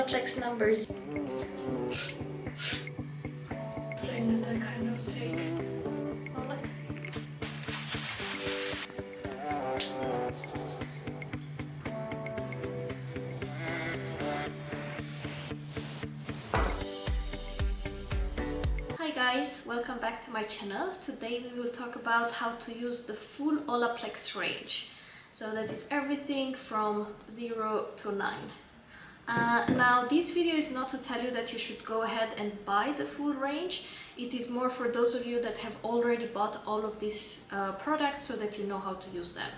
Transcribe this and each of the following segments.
OLAPLEX numbers. Hi guys, welcome back to my channel. Today we will talk about how to use the full OLAPLEX range. So that is everything from 0 to 9. Now this video is not to tell you that you should go ahead and buy the full range. It is more for those of you that have already bought all of these products so that you know how to use them.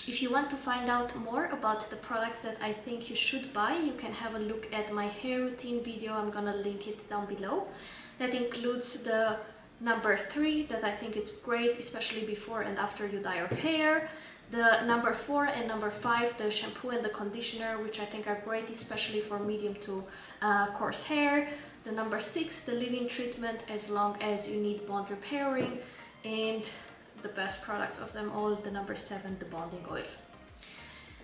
If you want to find out more about the products that I think you should buy, you can have a look at my hair routine video. I'm gonna link it down below. That includes the number 3 that I think is great, especially before and after you dye your hair. The number 4 and number 5, the shampoo and the conditioner, which I think are great, especially for medium to coarse hair. The number 6, the leave-in treatment, as long as you need bond repairing. And the best product of them all, the number 7, the bonding oil.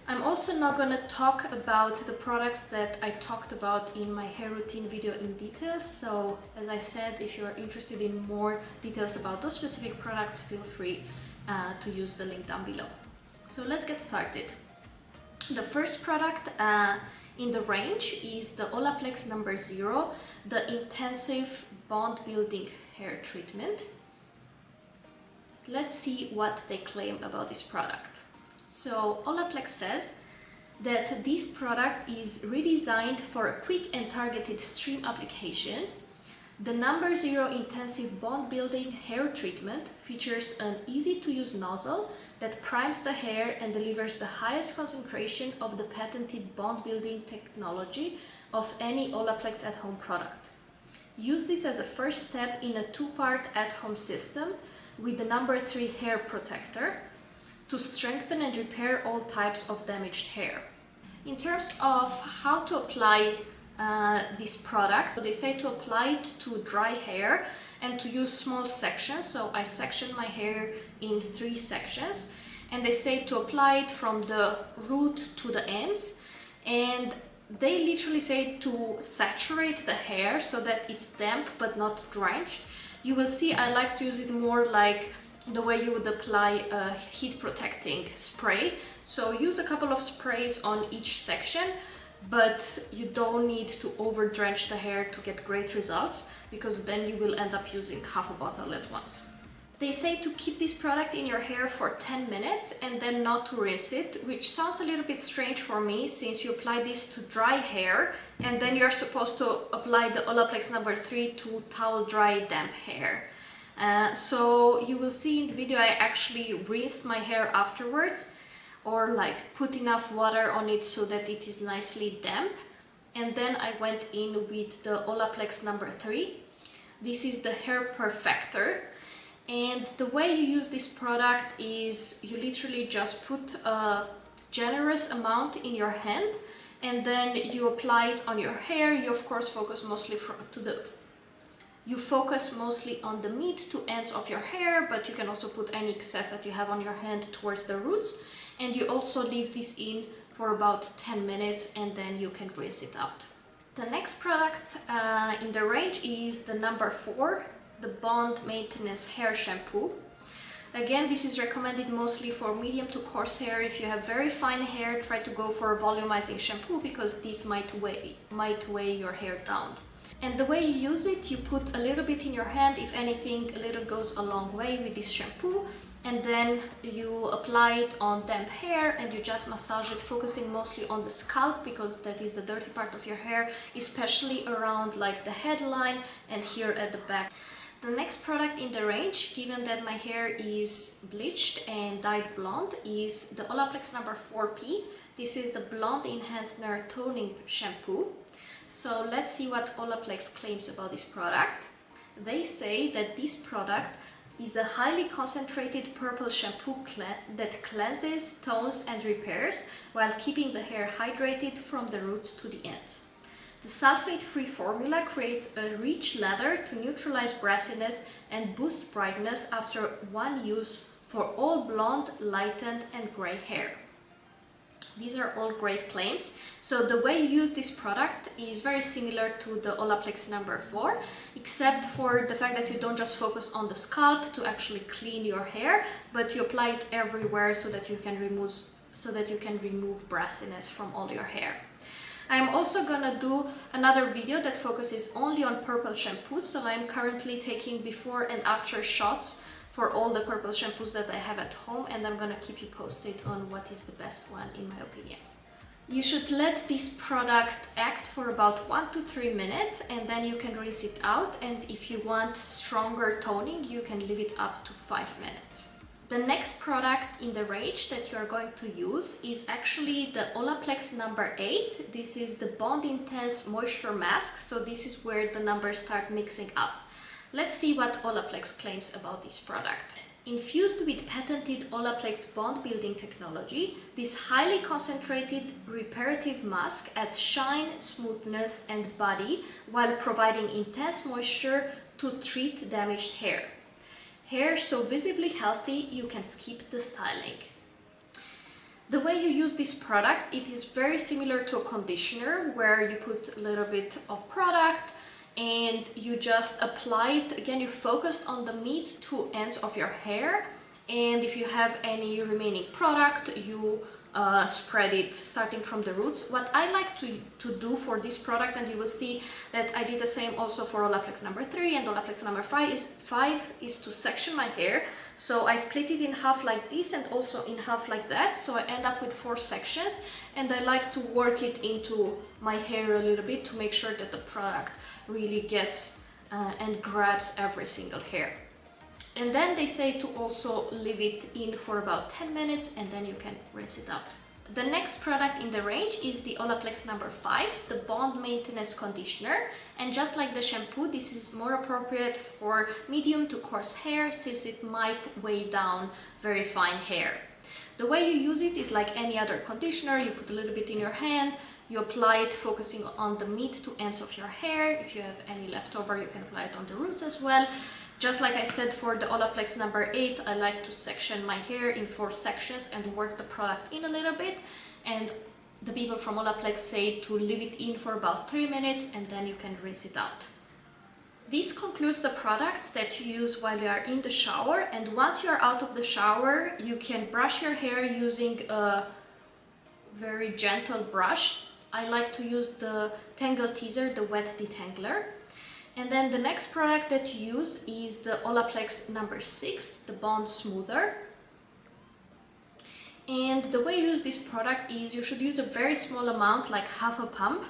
I'm also not going to talk about the products that I talked about in my hair routine video in detail. So as I said, if you're interested in more details about those specific products, feel free to use the link down below. So let's get started. The first product in the range is the OLAPLEX number 0, the intensive bond building hair treatment. Let's see what they claim about this product. So OLAPLEX says that this product is redesigned for a quick and targeted stream application. The number 0 intensive bond building hair treatment features an easy to use nozzle that primes the hair and delivers the highest concentration of the patented bond building technology of any OLAPLEX at home product. Use this as a first step in a 2-part at home system with the number 3 hair protector to strengthen and repair all types of damaged hair. In terms of how to apply this product, so they say to apply it to dry hair and to use small sections. So I section my hair in 3 sections, and they say to apply it from the root to the ends, and they literally say to saturate the hair so that it's damp but not drenched. You will see I like to use it more like the way you would apply a heat protecting spray. So use a couple of sprays on each section, but you don't need to over drench the hair to get great results, because then you will end up using half a bottle at once. They say to keep this product in your hair for 10 minutes and then not to rinse it, which sounds a little bit strange for me since you apply this to dry hair and then you're supposed to apply the OLAPLEX number 3 to towel dry damp hair. So you will see in the video I actually rinsed my hair afterwards, or like put enough water on it so that it is nicely damp, and then I went in with the OLAPLEX number 3. This is the hair perfector, and the way you use this product is you literally just put a generous amount in your hand and then you apply it on your hair. You of course focus mostly on the mid to ends of your hair, but you can also put any excess that you have on your hand towards the roots, and you also leave this in for about 10 minutes and then you can rinse it out. The next product in the range is the number 4, the Bond Maintenance Hair Shampoo. Again, this is recommended mostly for medium to coarse hair. If you have very fine hair, try to go for a volumizing shampoo because this might weigh your hair down. And the way you use it, you put a little bit in your hand. If anything, a little goes a long way with this shampoo, and then you apply it on damp hair and you just massage it, focusing mostly on the scalp because that is the dirty part of your hair, especially around like the headline and here at the back. The next product in the range, given that my hair is bleached and dyed blonde, is the OLAPLEX number 4P. This is the Blonde Enhancer Toning Shampoo. So let's see what OLAPLEX claims about this product. They say that this product is a highly concentrated purple shampoo that cleanses, tones and repairs while keeping the hair hydrated from the roots to the ends. The sulfate-free formula creates a rich lather to neutralize brassiness and boost brightness after one use for all blonde, lightened and gray hair. These are all great claims. So the way you use this product is very similar to the OLAPLEX number 4, except for the fact that you don't just focus on the scalp to actually clean your hair, but you apply it everywhere so that you can remove brassiness from all your hair. I'm also gonna do another video that focuses only on purple shampoos. So I'm currently taking before and after shots for all the purple shampoos that I have at home, and I'm gonna keep you posted on what is the best one in my opinion. You should let this product act for about 1 to 3 minutes, and then you can rinse it out, and if you want stronger toning you can leave it up to 5 minutes. The next product in the range that you are going to use is actually the OLAPLEX number 8. This is the Bond Intense Moisture Mask, so this is where the numbers start mixing up. Let's see what OLAPLEX claims about this product. Infused with patented OLAPLEX bond building technology, this highly concentrated reparative mask adds shine, smoothness and body while providing intense moisture to treat damaged hair. Hair so visibly healthy you can skip the styling. The way you use this product, it is very similar to a conditioner where you put a little bit of product and you just apply it. Again, you focus on the mid to ends of your hair, and if you have any remaining product, you spread it starting from the roots. What I like to do for this product, and you will see that I did the same also for OLAPLEX number 3 and OLAPLEX number 5 is to section my hair. So I split it in half like this and also in half like that, so I end up with 4 sections, and I like to work it into my hair a little bit to make sure that the product really gets and grabs every single hair. And then they say to also leave it in for about 10 minutes and then you can rinse it out. The next product in the range is the OLAPLEX number 5, the Bond Maintenance Conditioner. And just like the shampoo, this is more appropriate for medium to coarse hair since it might weigh down very fine hair. The way you use it is like any other conditioner. You put a little bit in your hand, you apply it focusing on the mid to ends of your hair. If you have any leftover, you can apply it on the roots as well. Just like I said for the OLAPLEX number 8, I like to section my hair in 4 sections and work the product in a little bit. And the people from OLAPLEX say to leave it in for about 3 minutes and then you can rinse it out. This concludes the products that you use while you are in the shower, and once you are out of the shower, you can brush your hair using a very gentle brush. I like to use the Tangle Teaser, the wet detangler. And then the next product that you use is the OLAPLEX number 6, the Bond Smoother. And the way you use this product is you should use a very small amount, like half a pump.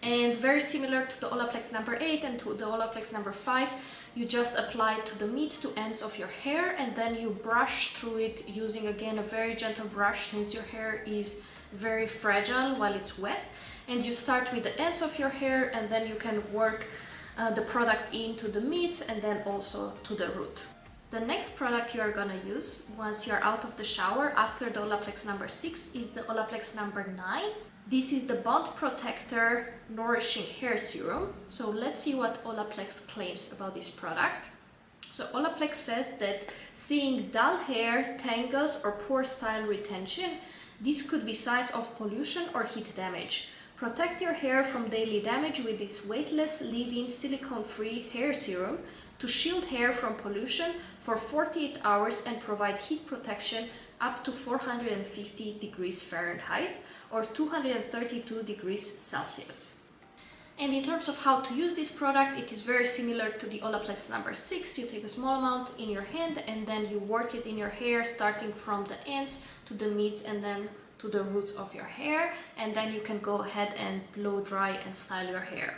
And very similar to the OLAPLEX number 8 and to the OLAPLEX number 5, you just apply it to the mid to ends of your hair and then you brush through it using again a very gentle brush since your hair is very fragile while it's wet. And you start with the ends of your hair and then you can work the product into the mids and then also to the root. The next product you are gonna use once you are out of the shower after the OLAPLEX number 6 is the OLAPLEX number 9. This is the Bond Protector Nourishing Hair Serum. So let's see what OLAPLEX claims about this product. So OLAPLEX says that seeing dull hair, tangles or poor style retention, this could be signs of pollution or heat damage. Protect your hair from daily damage with this weightless, leave-in, silicone-free hair serum to shield hair from pollution for 48 hours and provide heat protection up to 450 degrees Fahrenheit or 232 degrees Celsius. And in terms of how to use this product, it is very similar to the OLAPLEX number 6. You take a small amount in your hand and then you work it in your hair starting from the ends to the mids and then to the roots of your hair, and then you can go ahead and blow dry and style your hair.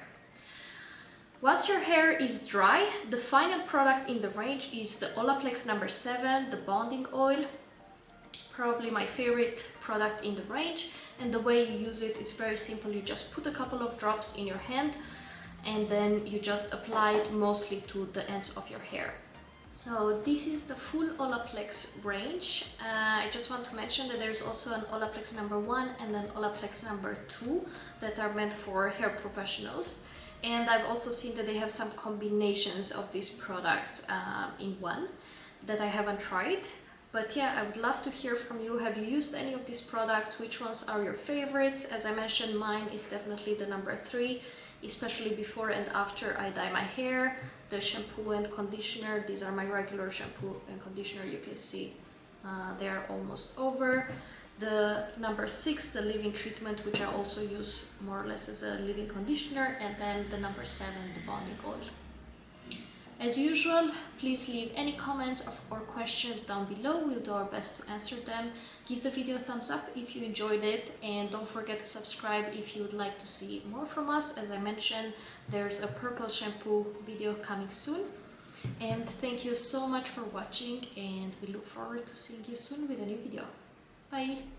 Once your hair is dry, the final product in the range is the OLAPLEX number 7, the Bonding Oil. Probably my favorite product in the range, and the way you use it is very simple. You just put a couple of drops in your hand and then you just apply it mostly to the ends of your hair. So this is the full OLAPLEX range. I just want to mention that there's also an OLAPLEX number 1 and an OLAPLEX number 2 that are meant for hair professionals. And I've also seen that they have some combinations of this product in one that I haven't tried. But yeah, I would love to hear from you. Have you used any of these products? Which ones are your favorites? As I mentioned, mine is definitely the number 3, especially before and after I dye my hair. The shampoo and conditioner, these are my regular shampoo and conditioner. You can see they are almost over. The number 6, the leave-in treatment, which I also use more or less as a leave-in conditioner, and then the number 7, the bonding oil. As usual, please leave any comments or questions down below. We'll do our best to answer them. Give the video a thumbs up if you enjoyed it, and don't forget to subscribe if you would like to see more from us. As I mentioned, there's a purple shampoo video coming soon. And thank you so much for watching, and we look forward to seeing you soon with a new video. Bye!